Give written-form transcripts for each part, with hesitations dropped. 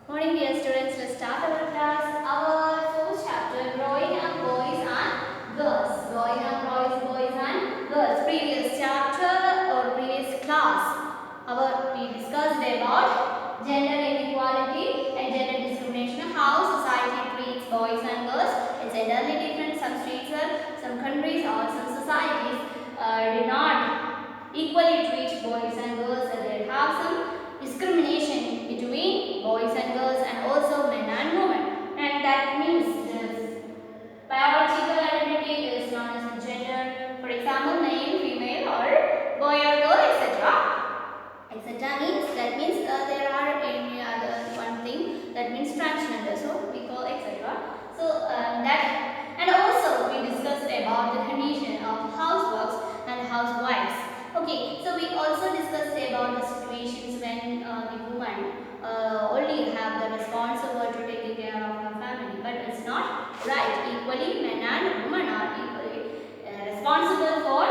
Morning dear students, let's start our class. Our fourth chapter, growing up boys and girls. Growing up boys and girls. Previous chapter or previous class, we discussed about gender inequality and gender discrimination, how society treats boys and girls. It's entirely different. Some states, some countries or some societies did not equally treat boys and girls, and they have some discrimination between boys and girls and also men and women, and that means this biological identity is known as gender. For example, male, female, or boy or girl, etc. Means there are any other one thing that means transgender, so we call etc. So that, and also we discussed about the condition of houseworks and housewives. Okay, so we also discussed about the situations when the woman only have the responsible to taking care of her family, but it's not right. Equally, men and women are equally responsible for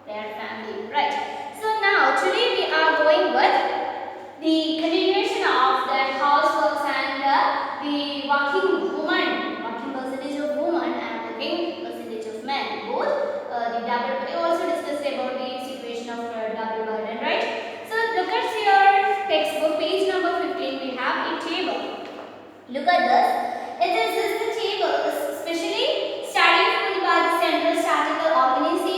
their family, right? So now today we are going with the continuation of that houseworks and the working percentage of women and working percentage of men. Both the double. We also discussed about the situation of double burden, right? So look at your textbook, page number 15. We have a table. Look at this. It is the table, especially starting by the central statistical organization.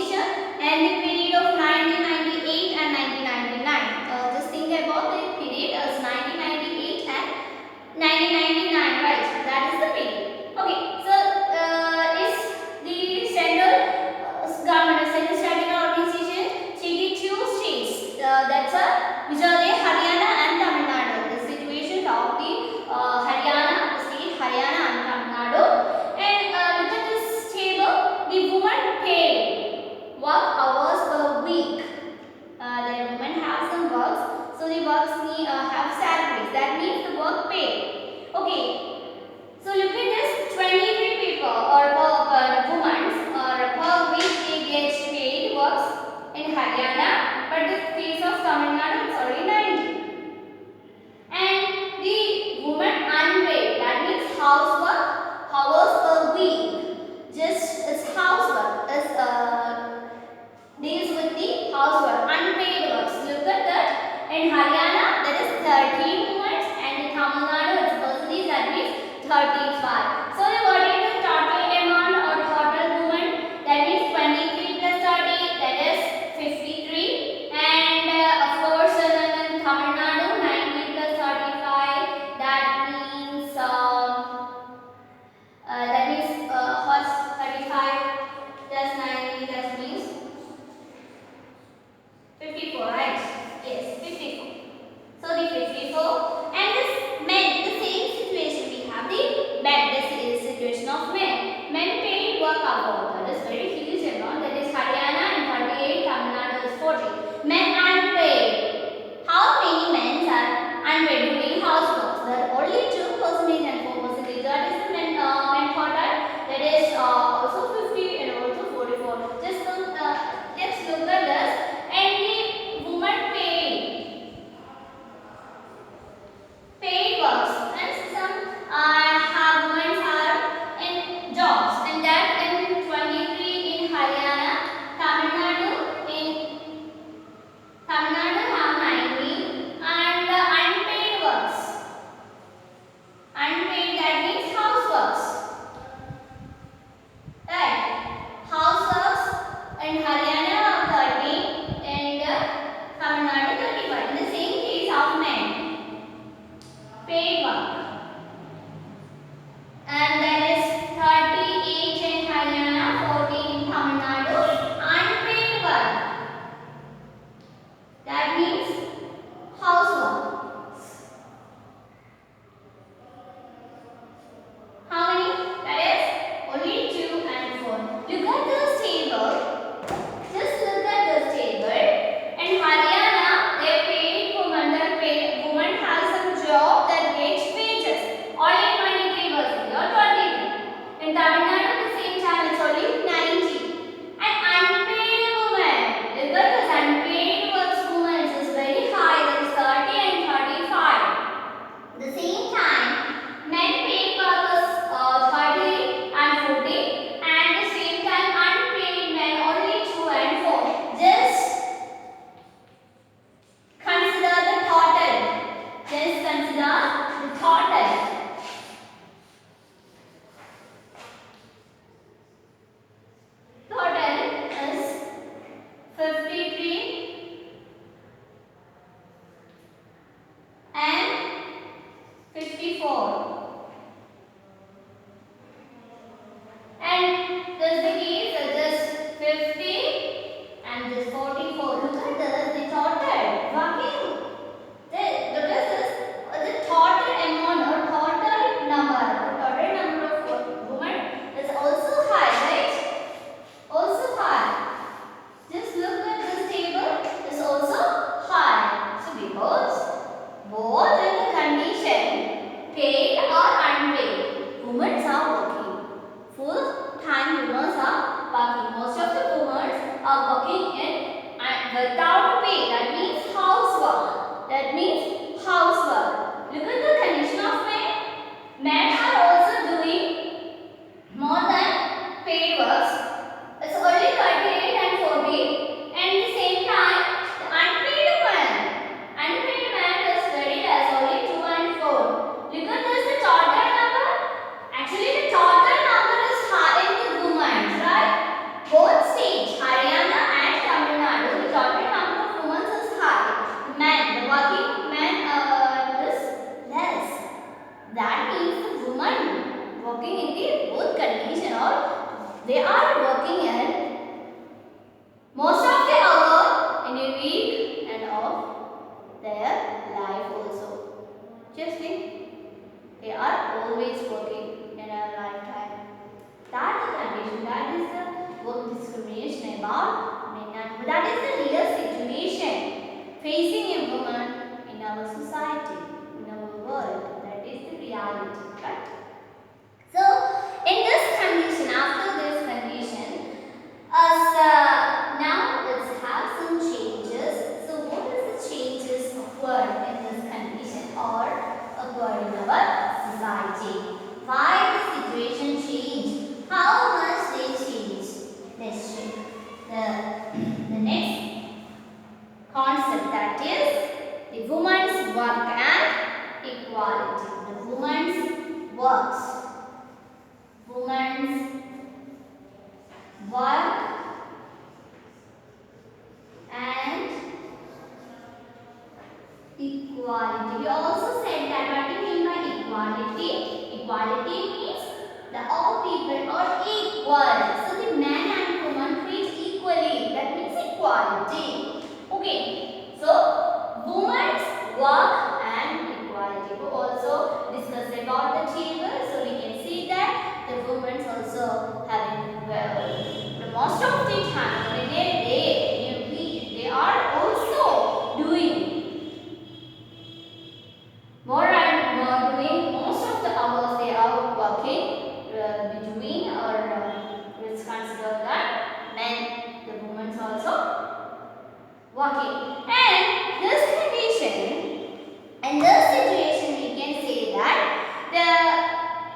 always working in our lifetime. That is the condition, that is the work discrimination about men and women. That is the real situation facing a woman in our society, in our world. That is the reality, right? So, in this condition, after this condition, now let's have some changes. So, what is the changes occurred in this condition or occurred in our society? Why the situation changed? How much they changed? Let's check the next concept, that is the woman's work and equality. The woman's works. Woman's work and equality. We also said that what do you mean by equality? Equality means that all people are equal. So the man and woman treated equally. That means equality. Okay. So woman's work and equality. We also discussed about the table. So we can see that the women's also having the most of the time they are also doing more and more, doing most of the hours they are working between or it's considered that men, the women's also working. And this condition, in this situation we can say that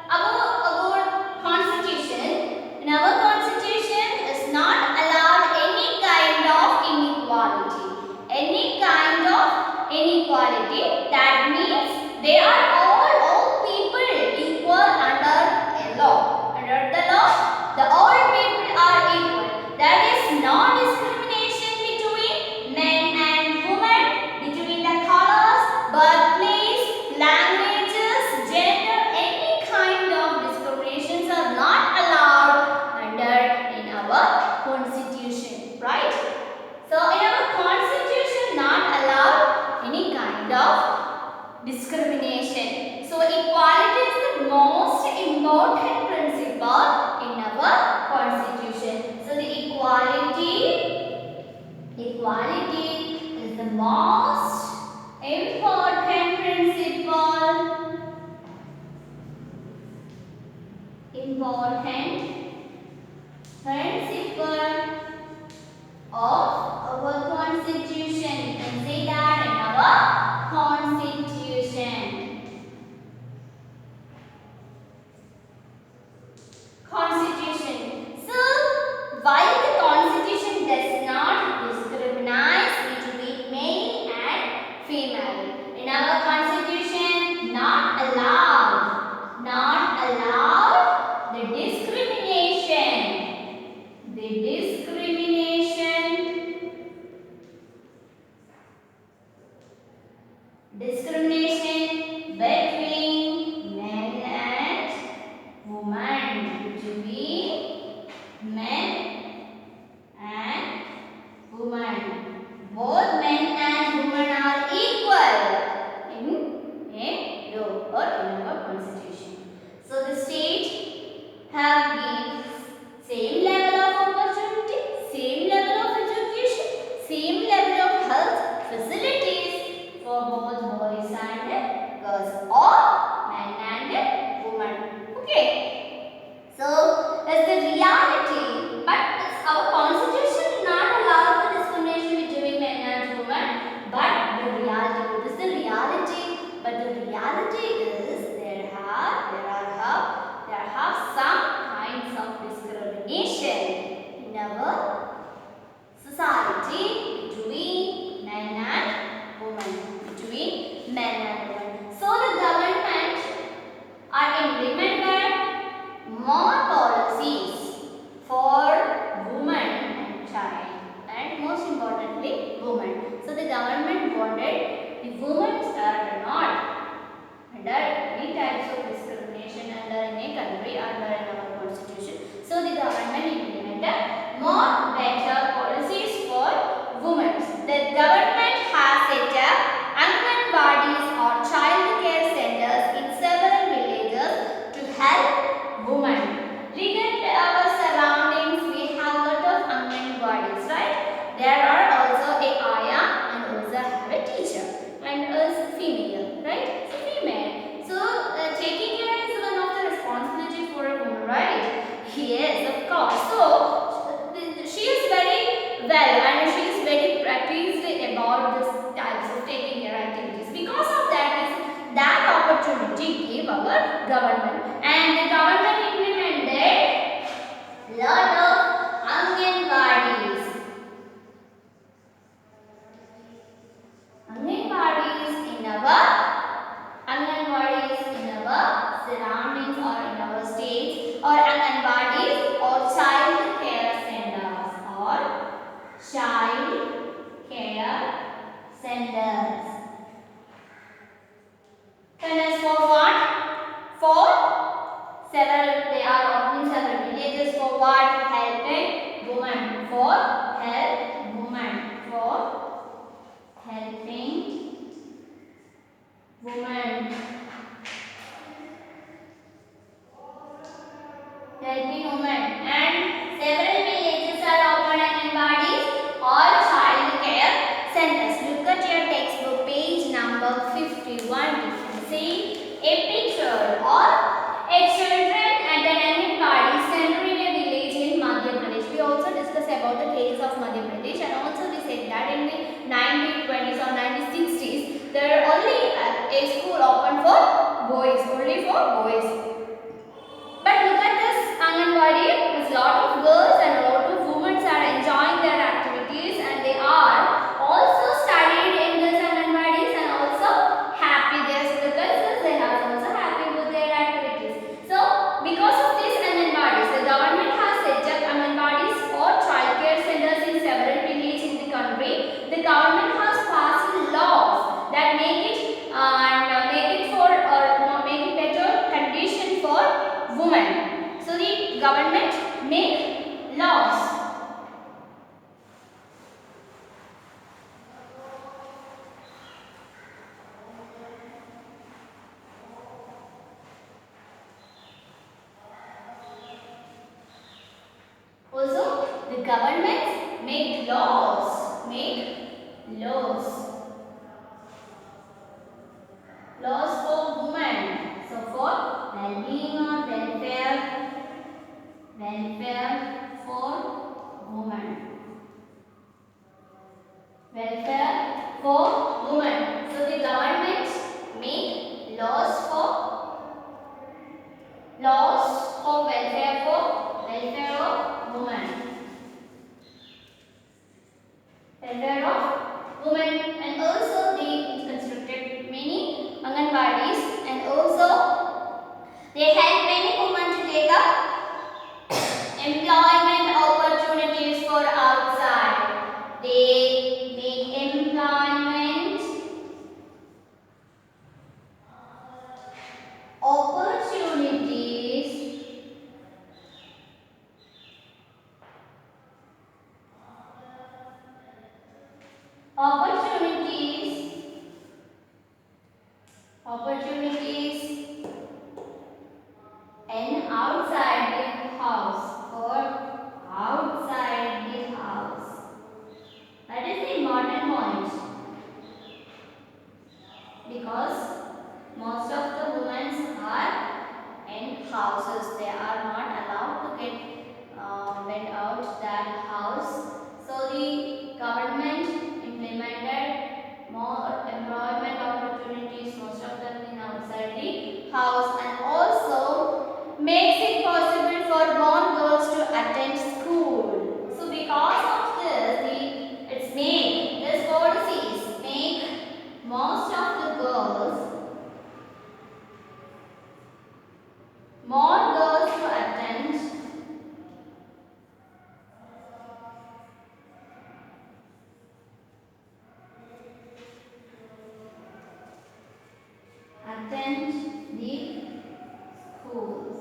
our constitution, in our constitution is not allowed any kind of inequality. Any kind of inequality, that means they are all people equal under a law. Under the law, all people are equal. There is no discrimination between men and women, between the colors, birthplace, languages, gender. Any kind of discriminations are not allowed in our constitution, right? So in our constitution, not allowed any kind of discrimination. So equality is the most important principle in our constitution. So the equality is the most important principle of our constitution. You can say that in our constitution. So, while the constitution does not discriminate between male and female, in our constitution, not allowed the discrimination between men and women, between men and women. Both men and women are equal in a law or in our constitution. So the state have been same level of opportunity, same level of education, same level of health facilities for both boys and girls, or men and women. Okay. So that's the reality. But our constitution does not allow the discrimination between men and women. But the reality, what is the reality? But the reality is there have some kinds of discrimination in our society between men and women. So the government are implemented more policies for women and child, and most importantly women. So the government wanted the women are not under any types of discrimination under in a country, under in our constitution. So the government implemented more better policies for women. The government has set up Anganwadis or child care centers in several villages authority gave our government. And the government implemented lot of Anganwadis. Anganwadis in our surroundings or in our states, or Anganwadis or child care centers Centers for what? For several, they are opening several villages for what? Helping women. For help women. For helping women. Helping women. And several villages are open Anganwadis or child care centers. Look at your textbook page number 51. You can see a picture or a children at an Anganwadi center in a village in Madhya Pradesh. We also discussed about the case of Madhya Pradesh, and also we said that in the 1920s or 1960s there are only a school open for boys, only for boys. But look at this Anganwadi, there's a lot of girls and a lot of women are enjoying their activities, and they are also studied in this Anganwadis and also happy there. So the girls, they are also happy with their activities. So because of this Anganwadis, the government has set up Anganwadis or child care centers in several villages in the country. The government has passed laws that make it better condition for women. So the government make laws. Also, the government make laws. Laws for women. So for well-being or welfare for women. Welfare for women. So the government make laws for welfare of women. Welfare of women, and also they constructed many Anganwadis, and also they help many women to take up employment opportunities for outside. They make employment opportunities and outside the house, or outside the house. That is the important point, because most of the women are in houses. They are not allowed to get went out that house. So the government implemented more employment opportunities, most of them in outside the house, and also makes it possible for born girls to attend school. So because of this, it's made, this policies make most of the girls, more girls to attend the schools.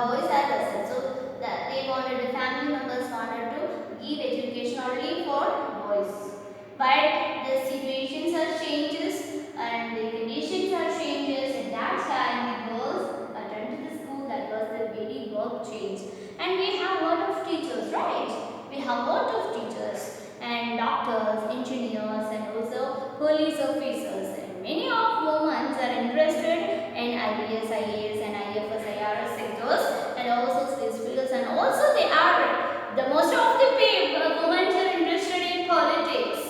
boys are present. So that they wanted, the family members wanted to give education only for boys. But the situations are changes and the conditions are changes. At that time, the girls attended the school. That was the very work change. And we have a lot of teachers, right? We have a lot of teachers and doctors, engineers, and also police officers. And many of women are interested in IPS, IAS, and IFS, IRS sectors, and also these fields. And also they are the most of the people, women are interested in politics.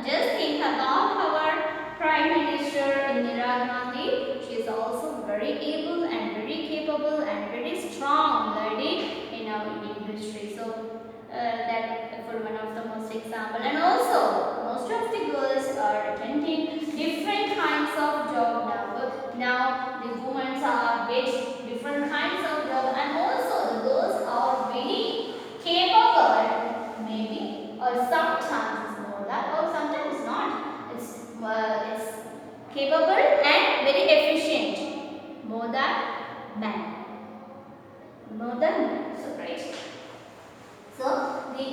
Just think about our Prime Minister Indira Gandhi. She is also very able and very capable and very strong lady in our Indian history. So that for one of the most example. And also most of the girls are attending different kinds of job now. Now the women are get different kinds of job, and also the girls are very capable, maybe, or sometimes it's more that, or sometimes not. It's capable and very efficient, more than men. More than men. So right. So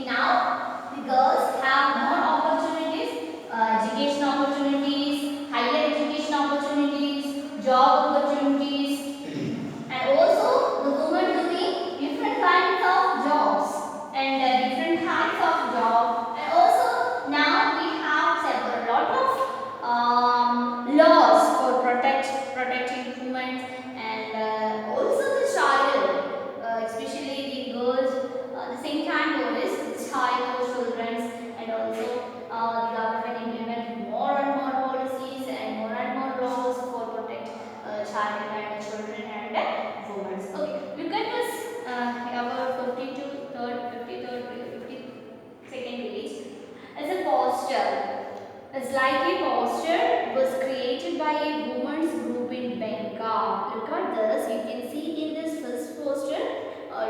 now the girls have more opportunities, education opportunities, higher education opportunities, job opportunities, and also the women doing different kinds of jobs and different kinds of job. And also now we have a lot of laws for protecting women, and also the child, especially the girls. The same time notice the child or children, and also the government implement more and more policies and more laws for protect child and children and women. Okay, look at this our 53rd, 52nd page. As a poster, a slightly poster was created by a women's group in Bengal. Look at this. You can see in this first poster,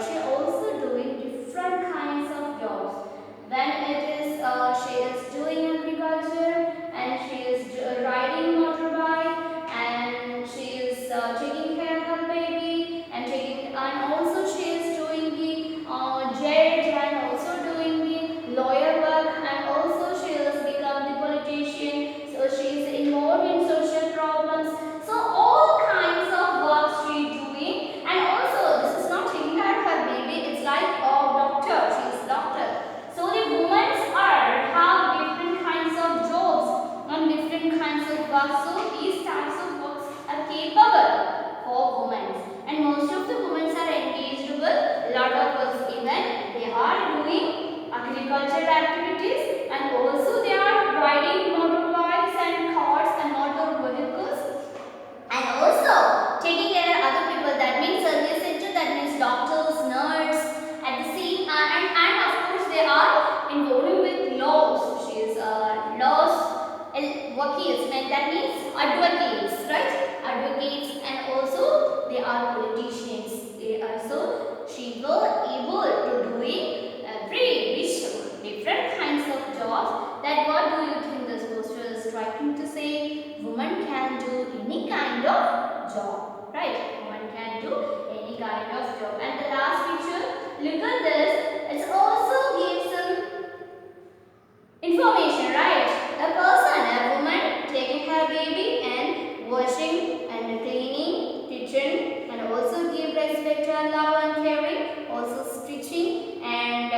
she also doing different kinds of jobs. When it is she is doing agriculture, and she is riding motorbike, and she is taking care of her baby, and also she is doing the judge, and also doing the lawyer work, and also she has become the politician. So she is involved in social problems. So all kinds of work she is doing, and also this is not taking care of her baby. It's like doctor. She is doctor. So the women have different kinds of jobs and different kinds of work. So these types of works are capable for women, and most of the women are engaged with a lot of works. Even they are doing agricultural activities, and also they are riding motorbikes and cars and motor vehicles, and also taking care of other people. That means service sector. That means doctors, nurse. At the same and of course they are involved with laws. So she is laws wakils, and that means advocates, right? Advocates, and also they are politicians. They are, so she was able to doing every different kinds of jobs. That what do you think this poster is trying to say? Women can do any kind of job, right? Women can do any kind of job. And the last picture, look at this. It also gives some information, right? A person, a woman taking her baby and washing and cleaning kitchen, and also give respect and love and caring, also stitching, and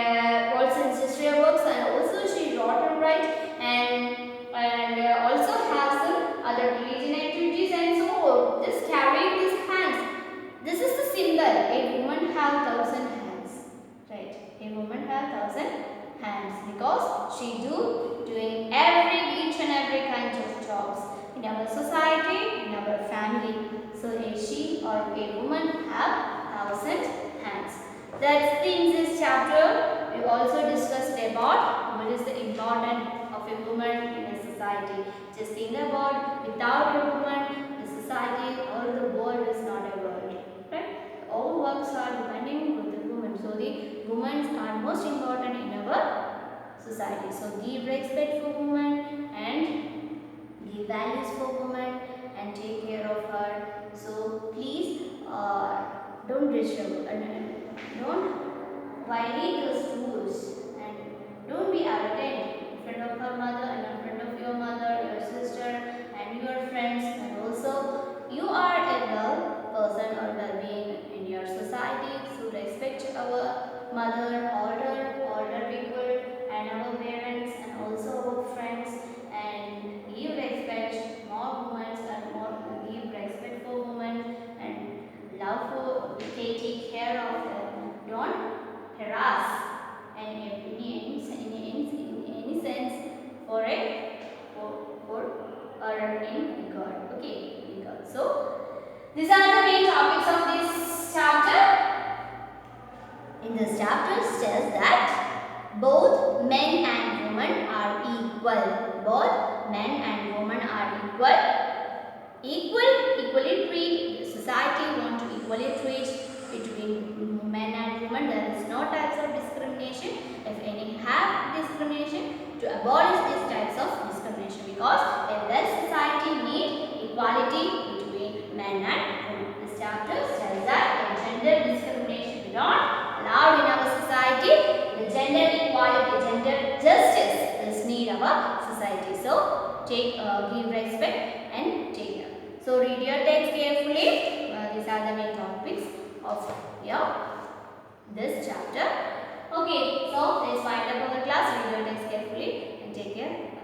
also industrial works, and also she wrote and write, and also has some other religion activities, and so this carrying these hands. This is the symbol. A woman have 1,000 hands, right? A woman have 1,000 hands because she doing each and every kind of jobs in our society, in our family. So a she or a woman have 1,000 hands. That's the in this chapter. We also discussed about what is the importance of a woman in a society. Just think about, without a woman, the society or the world is not a world. Right? All works are depending on the woman. So the women are most important in our society. So give respect for women and give values for women and take care of her. So please don't don't disturb and don't violate those rules, and don't be arrogant in front of her mother and in front of your mother, your sister and your friends, and also you are a well person or well-being in your society, so respect our mother, older people and our parents and also our friends, and give respect more women and more give respect for women and love for take care of them. Don't harass and in any sense for a for or in God. Okay, in God. So these are the main topics of this chapter. In this chapter says that both men and women are equal. Both men and women are equal. Equally treat. The society want to equally treat between men and women. There is no types of discrimination. If any have discrimination, to abolish these types of discrimination, because a well society need equality between men and women. This chapter says that gender discrimination is not allowed in our society. The gender equality, gender justice is need our society. So give respect and take care. So read your text carefully. These are the main topics of this chapter. Okay, so let's wind up our class. Read your text carefully and take care.